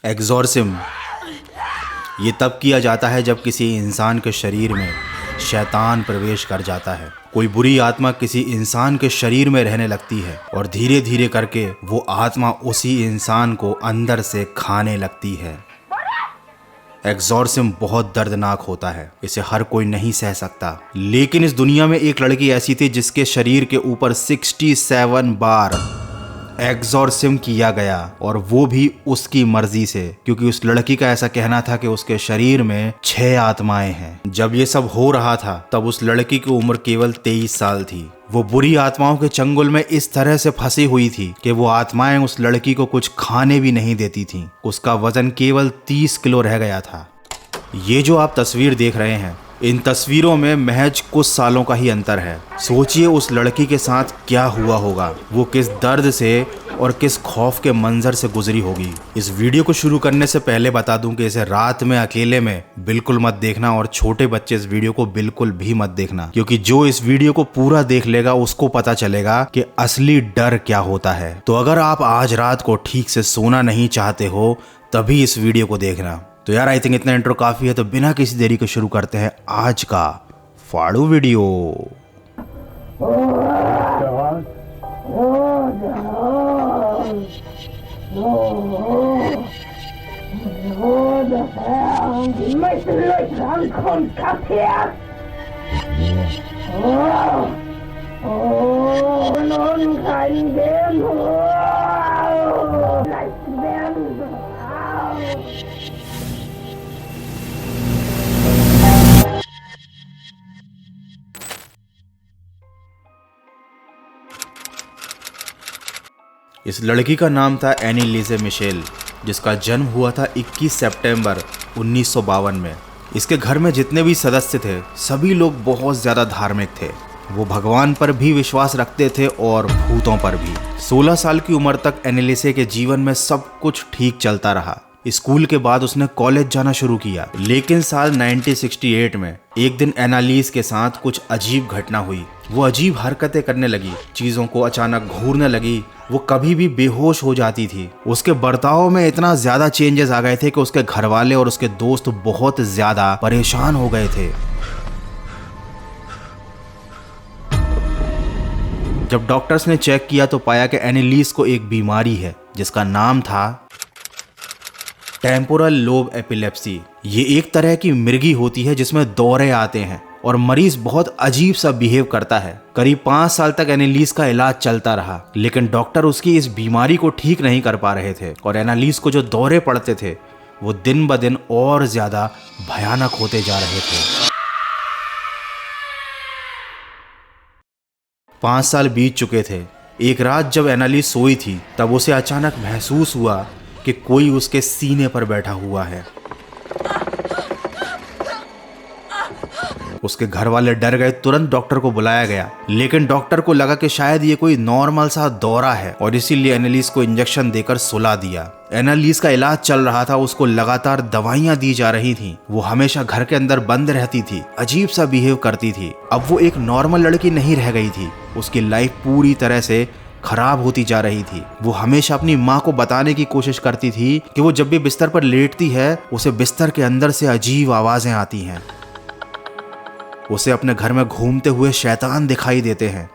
Exorcism ये तब किया जाता है जब किसी इंसान के शरीर में शैतान प्रवेश कर जाता है। कोई बुरी आत्मा किसी इंसान के शरीर में रहने लगती है और धीरे धीरे करके वो आत्मा उसी इंसान को अंदर से खाने लगती है। एग्जॉर्सिज्म बहुत दर्दनाक होता है, इसे हर कोई नहीं सह सकता। लेकिन इस दुनिया में एक लड़की ऐसी थी जिसके शरीर के ऊपर 67 बार एग्जॉर्सिज्म किया गया, और वो भी उसकी मर्जी से, क्योंकि उस लड़की का ऐसा कहना था कि उसके शरीर में 6 आत्माएं हैं। जब ये सब हो रहा था तब उस लड़की की उम्र केवल 23 साल थी। वो बुरी आत्माओं के चंगुल में इस तरह से फंसी हुई थी कि वो आत्माएं उस लड़की को कुछ खाने भी नहीं देती थीं। उसका वजन केवल 30 किलो रह गया था। ये जो आप तस्वीर देख रहे हैं, इन तस्वीरों में महज कुछ सालों का ही अंतर है। सोचिए उस लड़की के साथ क्या हुआ होगा, वो किस दर्द से और किस खौफ के मंजर से गुजरी होगी। इस वीडियो को शुरू करने से पहले बता दूं कि इसे रात में अकेले में बिल्कुल मत देखना, और छोटे बच्चे इस वीडियो को बिल्कुल भी मत देखना, क्योंकि जो इस वीडियो को पूरा देख लेगा उसको पता चलेगा कि असली डर क्या होता है। तो अगर आप आज रात को ठीक से सोना नहीं चाहते हो तभी इस वीडियो को देखना। तो यार आई थिंक इतना इंट्रो काफी है, तो बिना किसी देरी के शुरू करते हैं आज का फाड़ू वीडियो। इस लड़की का नाम था एनीलिसे मिशेल, जिसका जन्म हुआ था 21 सितंबर 1952 में। इसके घर में जितने भी सदस्य थे सभी लोग बहुत ज़्यादा धार्मिक थे। वो भगवान पर भी विश्वास रखते थे और भूतों पर भी। 16 साल की उम्र तक एनीलिसे के जीवन में सब कुछ ठीक चलता रहा। स्कूल के बाद उसने कॉलेज जाना शुरू किया, लेकिन साल 1968 में एक दिन एनालिस के साथ कुछ अजीब घटना हुई। वो अजीब हरकतें करने लगी, चीज़ों को अचानक घूरने लगी, वो कभी भी बेहोश हो जाती थी। उसके बर्ताव में इतना ज़्यादा चेंजेस आ गए थे कि उसके घर वाले और उसके दोस्त बहुत ज़्यादा परेशान हो गए थे। जब डॉक्टर्स ने चेक किया तो पाया कि एनालिस को एक बीमारी है जिसका नाम था टेम्पोरल लोब एपिलेप्सी। ये एक तरह की मिर्गी होती है जिसमें दौरे आते हैं और मरीज बहुत अजीब सा बिहेव करता है। करीब 5 साल तक एनालिस का इलाज चलता रहा, लेकिन डॉक्टर उसकी इस बीमारी को ठीक नहीं कर पा रहे थे, और एनालिस को जो दौरे पड़ते थे वो दिन ब दिन और ज्यादा भयानक होते जा रहे थे। 5 साल बीत चुके थे। एक रात जब एनालिस सोई थी तब उसे अचानक महसूस हुआ कि कोई उसके सीने पर बैठा हुआ है। उसके घर वाले डर गए, तुरंत डॉक्टर को बुलाया गया, लेकिन डॉक्टर को लगा कि शायद ये कोई नॉर्मल सा दौरा है, और इसीलिए एनालिस को इंजेक्शन देकर सुला दिया। एनालिस का इलाज चल रहा था, उसको लगातार दवाइयां दी जा रही थीं। वो हमेशा घर के अंदर बंद रहती थी, अजीब सा बिहेव करती थी। अब वो एक नॉर्मल लड़की नहीं रह गई थी, उसकी लाइफ पूरी तरह से खराब होती जा रही थी। वो हमेशा अपनी माँ को बताने की कोशिश करती थी कि वो जब भी बिस्तर पर लेटती है उसे बिस्तर के अंदर से अजीब आवाजें आती हैं। उसे अपने घर में घूमते हुए शैतान दिखाई देते हैं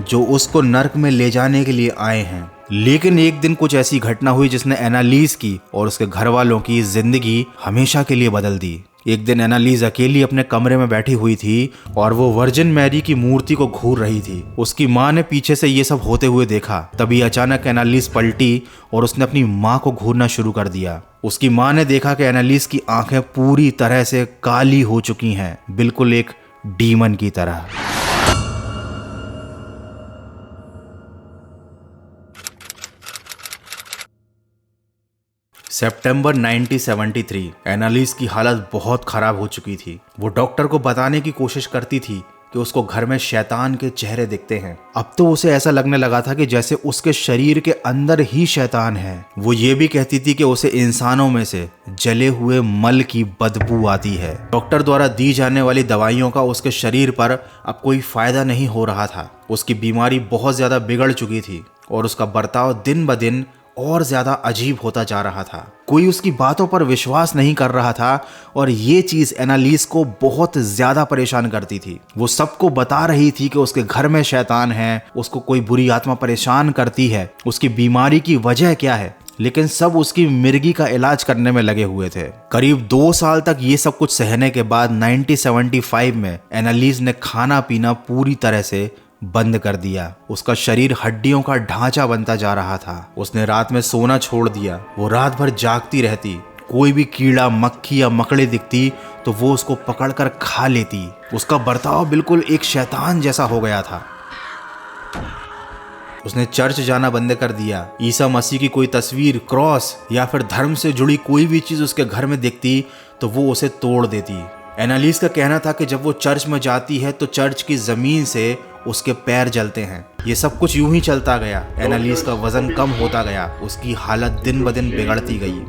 जो उसको नर्क में ले जाने के लिए आए हैं। लेकिन एक दिन कुछ ऐसी घटना हुई जिसने एनालिस की और उसके घर वालों की जिंदगी हमेशा के लिए बदल दी। एक दिन एनालिस अकेली अपने कमरे में बैठी हुई थी और वो वर्जिन मैरी की मूर्ति को घूर रही थी। उसकी माँ ने पीछे से ये सब होते हुए देखा। तभी अचानक एनालिस पलटी और उसने अपनी माँ को घूरना शुरू कर दिया। उसकी माँ ने देखा कि एनालिस की आंखें पूरी तरह से काली हो चुकी हैं, बिल्कुल एक डीमन की तरह। सितंबर 1973 एनालिस की हालत बहुत खराब हो चुकी थी। वो डॉक्टर को बताने की कोशिश करती थी कि उसको घर में शैतान के चेहरे दिखते हैं। अब तो उसे ऐसा लगने लगा था कि जैसे उसके शरीर के अंदर ही शैतान है। वो ये भी कहती थी कि उसे इंसानों में से जले हुए मल की बदबू आती है। डॉक्टर द्वारा दी जाने वाली दवाइयों का उसके शरीर पर अब कोई फायदा नहीं हो रहा था। उसकी बीमारी बहुत ज्यादा बिगड़ चुकी थी और उसका बर्ताव दिन ब दिन और ज्यादा अजीब होता जा रहा था। कोई उसकी बातों पर विश्वास नहीं कर रहा था और ये चीज एनालिस को बहुत ज्यादा परेशान करती थी। वो सबको बता रही थी कि उसके घर में शैतान है, उसको कोई बुरी आत्मा परेशान करती है, उसकी बीमारी की वजह क्या है, लेकिन सब उसकी मिर्गी का इलाज करने में लगे हुए थे। करीब 2 साल तक ये सब कुछ सहने के बाद 1975 में एनालिस ने खाना पीना पूरी तरह से बंद कर दिया। उसका शरीर हड्डियों का ढांचा बनता जा रहा था। उसने रात में सोना छोड़ दिया। वो रात भर जागती रहती। कोई भी कीड़ा, मक्खी या मकड़े दिखती तो वो उसको पकड़कर खा लेती। उसका बर्ताव बिल्कुल एक शैतान जैसा हो गया था। उसने चर्च जाना बंद कर दिया। ईसा मसीह की कोई तस्वीर, क्रॉस या फिर धर्म से जुड़ी कोई भी चीज उसके घर में दिखती तो वो उसे तोड़ देती। एनालिस का कहना था कि जब वो चर्च में जाती है तो चर्च की जमीन से उसके पैर जलते हैं। ये सब कुछ यूं ही चलता गया। एनालिस का वजन कम होता गया। उसकी हालत दिन ब दिन बिगड़ती गई।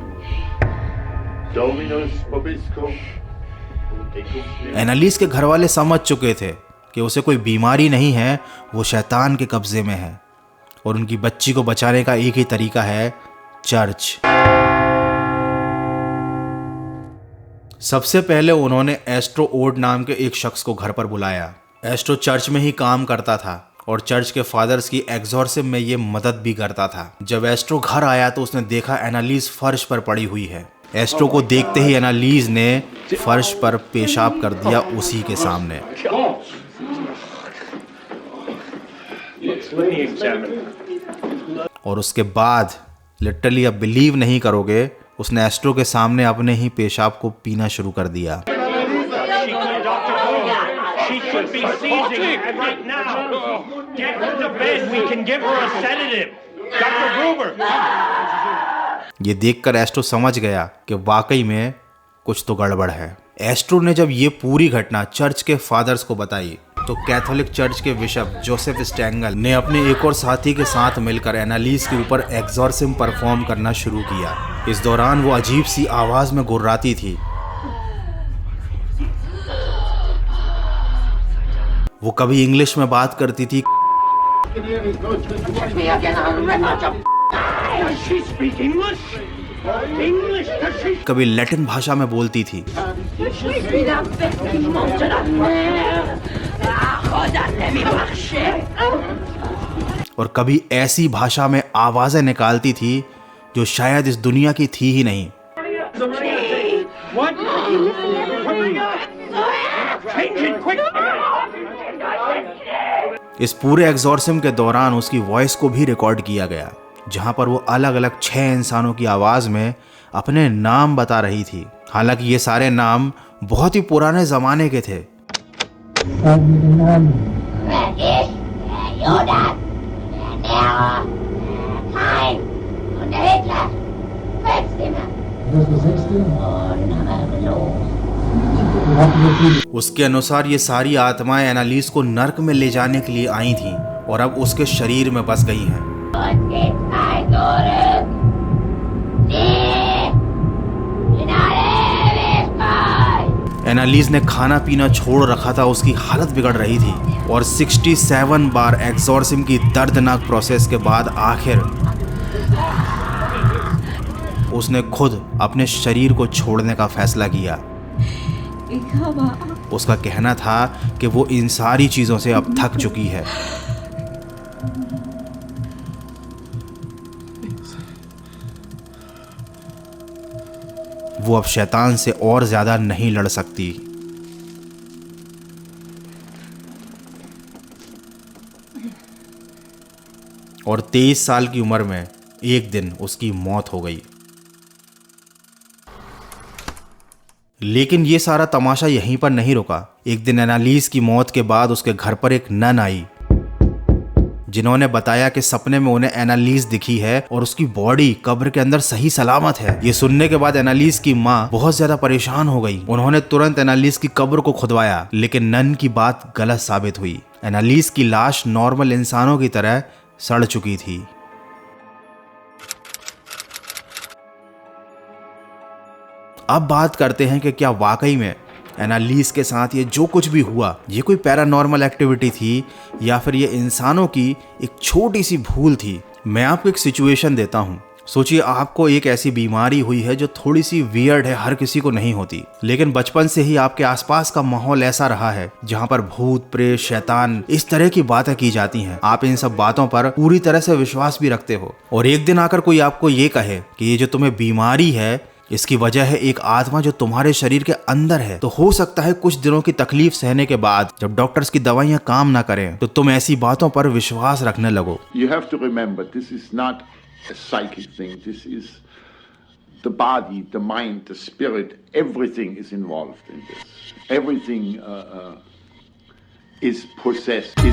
एनालिस के घर वाले समझ चुके थे कि उसे कोई बीमारी नहीं है, वो शैतान के कब्जे में है और उनकी बच्ची को बचाने का एक ही तरीका है, चर्च। सबसे पहले उन्होंने एस्ट्रो ओड नाम के एक शख्स को घर पर बुलाया। एस्ट्रो चर्च में ही काम करता था और चर्च के फादर्स की एग्जॉर्सिज्म में ये मदद भी करता था। जब एस्ट्रो घर आया तो उसने देखा एनालिस फर्श पर पड़ी हुई है। एस्ट्रो को देखते ही एनालिस ने फर्श पर पेशाब कर दिया उसी के सामने। और उसके बाद लिटरली आप बिलीव नहीं करोगे, उसने एस्ट्रो के सामने अपने ही पेशाब को पीना शुरू कर दिया। ये देखकर एस्ट्रो समझ गया कि वाकई में कुछ तो गड़बड़ है। एस्ट्रो ने जब ये पूरी घटना चर्च के फादर्स को बताई तो कैथोलिक चर्च के बिशप जोसेफ स्टेंगल ने अपने एक और साथी के साथ मिलकर एनालिस के ऊपर एग्जॉर्सिज्म परफॉर्म करना शुरू किया। इस दौरान वो अजीब सी आवाज में गुर्राती थी। वो कभी इंग्लिश में बात करती थी, कभी लैटिन भाषा में बोलती थी और कभी ऐसी भाषा में आवाजें निकालती थी जो शायद इस दुनिया की थी ही नहीं। इस पूरे एग्जॉर्सिज्म के दौरान उसकी वॉइस को भी रिकॉर्ड किया गया, जहां पर वो अलग अलग 6 इंसानों की आवाज में अपने नाम बता रही थी। हालांकि ये सारे नाम बहुत ही पुराने जमाने के थे। उसके अनुसार ये सारी आत्माएं एनालिस को नर्क में ले जाने के लिए आई थीं और अब उसके शरीर में बस गई हैं। एनालिस ने खाना पीना छोड़ रखा था, उसकी हालत बिगड़ रही थी और 67 बार एग्जॉर्सिज्म की दर्दनाक प्रोसेस के बाद आखिर उसने खुद अपने शरीर को छोड़ने का फैसला किया। उसका कहना था कि वो इन सारी चीजों से अब थक चुकी है। वो अब शैतान से और ज्यादा नहीं लड़ सकती। और 23 साल की उम्र में एक दिन उसकी मौत हो गई। लेकिन ये सारा तमाशा यहीं पर नहीं रुका। एक दिन एनालिस की मौत के बाद उसके घर पर एक नन आई, जिन्होंने बताया कि सपने में उन्हें एनालिस दिखी है और उसकी बॉडी कब्र के अंदर सही सलामत है। ये सुनने के बाद एनालिस की माँ बहुत ज्यादा परेशान हो गई। उन्होंने तुरंत एनालिस की कब्र को खुदवाया, लेकिन नन की बात गलत साबित हुई। एनालिस की लाश नॉर्मल इंसानों की तरह सड़ चुकी थी। अब बात करते हैं कि क्या वाकई में एनालिस के साथ ये जो कुछ भी हुआ ये कोई पैरानॉर्मल एक्टिविटी थी या फिर ये इंसानों की एक छोटी सी भूल थी। मैं आपको एक सिचुएशन देता हूँ। सोचिए आपको एक ऐसी बीमारी हुई है जो थोड़ी सी वियर्ड है, हर किसी को नहीं होती, लेकिन बचपन से ही आपके आसपास का माहौल ऐसा रहा है जहाँ पर भूत प्रेत शैतान इस तरह की बातें की जाती हैं। आप इन सब बातों पर पूरी तरह से विश्वास भी रखते हो और एक दिन आकर कोई आपको ये कहे कि ये जो तुम्हें बीमारी है इसकी वजह है एक आत्मा जो तुम्हारे शरीर के अंदर है, तो हो सकता है कुछ दिनों की तकलीफ सहने के बाद जब डॉक्टर्स की दवाइयां काम ना करें तो तुम ऐसी बातों पर विश्वास रखने लगो। You have to remember, this is not a psychic thing. This is the body, the mind, the spirit. Everything is involved in this. Everything is possessed,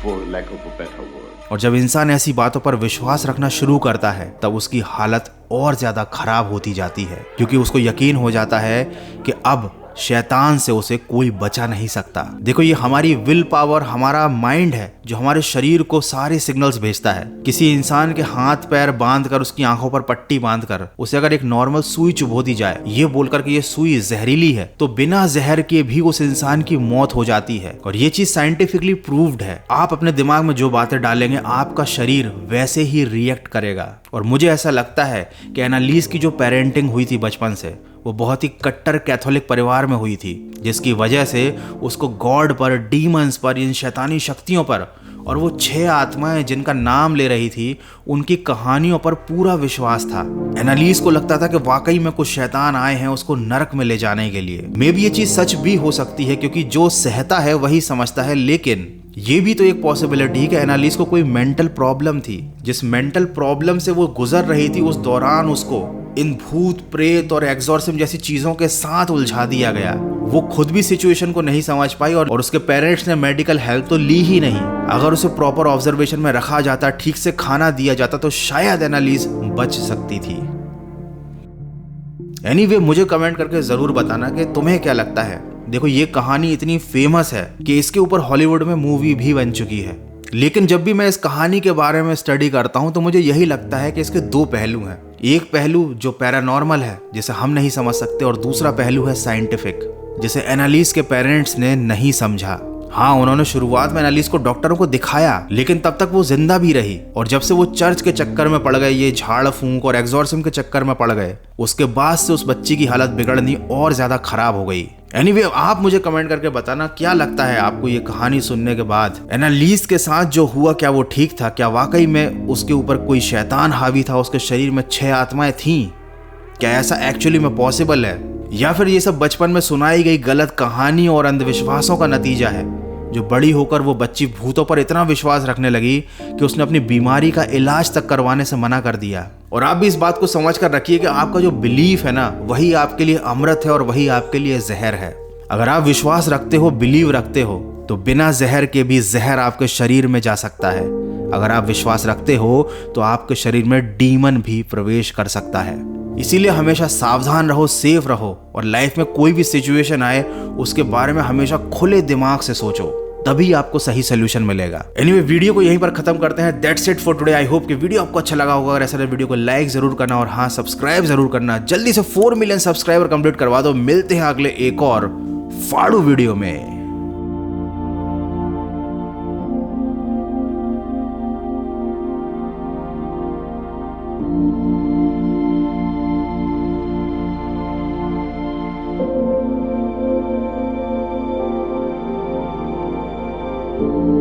for lack of a better word. और जब इंसान ऐसी बातों पर विश्वास रखना शुरू करता है तब उसकी हालत और ज्यादा खराब होती जाती है, क्योंकि उसको यकीन हो जाता है कि अब शैतान से उसे कोई बचा नहीं सकता। देखो, ये हमारी विल पावर, हमारा माइंड है जो हमारे शरीर को सारे सिग्नल्स भेजता है। किसी इंसान के हाथ पैर बांध कर, उसकी आंखों पर पट्टी बांध कर उसे अगर एक नॉर्मल सुई चुभो दी जाए, ये बोलकर कि ये सुई जहरीली है, तो बिना जहर के भी उस इंसान की मौत हो जाती है। और ये चीज साइंटिफिकली प्रूव्ड है। आप अपने दिमाग में जो बातें डालेंगे आपका शरीर वैसे ही रिएक्ट करेगा। और मुझे ऐसा लगता है कि एनालिस की जो पेरेंटिंग हुई थी बचपन से, वो बहुत ही कट्टर कैथोलिक परिवार में हुई थी, जिसकी वजह से उसको गॉड पर, डीमंस पर, इन शैतानी शक्तियों पर और वो 6 आत्माएं जिनका नाम ले रही थी उनकी कहानियों पर पूरा विश्वास था। एनालिस को लगता था कि वाकई में कुछ शैतान आए हैं उसको नरक में ले जाने के लिए। मे बी ये चीज सच भी हो सकती है, क्योंकि जो सहता है वही समझता है, लेकिन ये भी तो एक पॉसिबिलिटी है कि एनालिस को कोई मेंटल प्रॉब्लम थी। जिस मेंटल प्रॉब्लम से वो गुजर रही थी उस दौरान उसको इन भूत प्रेत और एग्जॉर्सिज्म जैसी चीजों के साथ उलझा दिया गया। वो खुद भी सिचुएशन को नहीं समझ पाई और उसके पेरेंट्स ने मेडिकल हेल्प तो ली ही नहीं। अगर उसे प्रॉपर ऑब्जर्वेशन में रखा जाता, ठीक से खाना दिया जाता, तो शायद एनालिस बच सकती थी। एनीवे, मुझे कमेंट करके जरूर बताना कि तुम्हें क्या लगता है। देखो, ये कहानी इतनी फेमस है कि इसके ऊपर हॉलीवुड में मूवी भी बन चुकी है, लेकिन जब भी मैं इस कहानी के बारे में स्टडी करता हूं तो मुझे यही लगता है कि इसके 2 पहलू हैं। एक पहलू जो पैरानॉर्मल है, जिसे हम नहीं समझ सकते, और दूसरा पहलू है साइंटिफिक, जिसे एनालिस के पेरेंट्स ने नहीं समझा। हाँ, उन्होंने शुरुआत में एनालिस को डॉक्टरों को दिखाया, लेकिन तब तक वो जिंदा भी रही। और जब से वो चर्च के चक्कर में पड़ गए, ये झाड़ फूंक और एग्जॉर्सिज्म के चक्कर में पड़ गए, उसके बाद से उस बच्ची की हालत बिगड़नी और ज्यादा खराब हो गई। एनीवे, आप मुझे कमेंट करके बताना क्या लगता है आपको ये कहानी सुनने के बाद। एनालिस के साथ जो हुआ, क्या वो ठीक था? क्या वाकई में उसके ऊपर कोई शैतान हावी था? उसके शरीर में 6 आत्माएं थीं? क्या ऐसा एक्चुअली में पॉसिबल है, या फिर ये सब बचपन में सुनाई गई गलत कहानी और अंधविश्वासों का नतीजा है, जो बड़ी होकर वो बच्ची भूतों पर इतना विश्वास रखने लगी कि उसने अपनी बीमारी का इलाज तक करवाने से मना कर दिया। और आप भी इस बात को समझ कर रखिए कि आपका जो बिलीफ है ना, वही आपके लिए अमृत है और वही आपके लिए जहर है। अगर आप विश्वास रखते हो, बिलीव रखते हो, तो बिना जहर के भी जहर आपके शरीर में जा सकता है। अगर आप विश्वास रखते हो तो आपके शरीर में डीमन भी प्रवेश कर सकता है। इसीलिए हमेशा सावधान रहो, सेफ रहो, और लाइफ में कोई भी सिचुएशन आए उसके बारे में हमेशा खुले दिमाग से सोचो, तभी आपको सही सोल्यूशन मिलेगा। एनीवे, वीडियो को यहीं पर खत्म करते हैं। That's it for today. I hope कि वीडियो आपको अच्छा लगा होगा। अगर ऐसा वीडियो को लाइक जरूर करना और हाँ, सब्सक्राइब जरूर करना। जल्दी से 4 मिलियन सब्सक्राइबर कंप्लीट करवा दो। मिलते हैं अगले एक और फाड़ू वीडियो में। Thank you.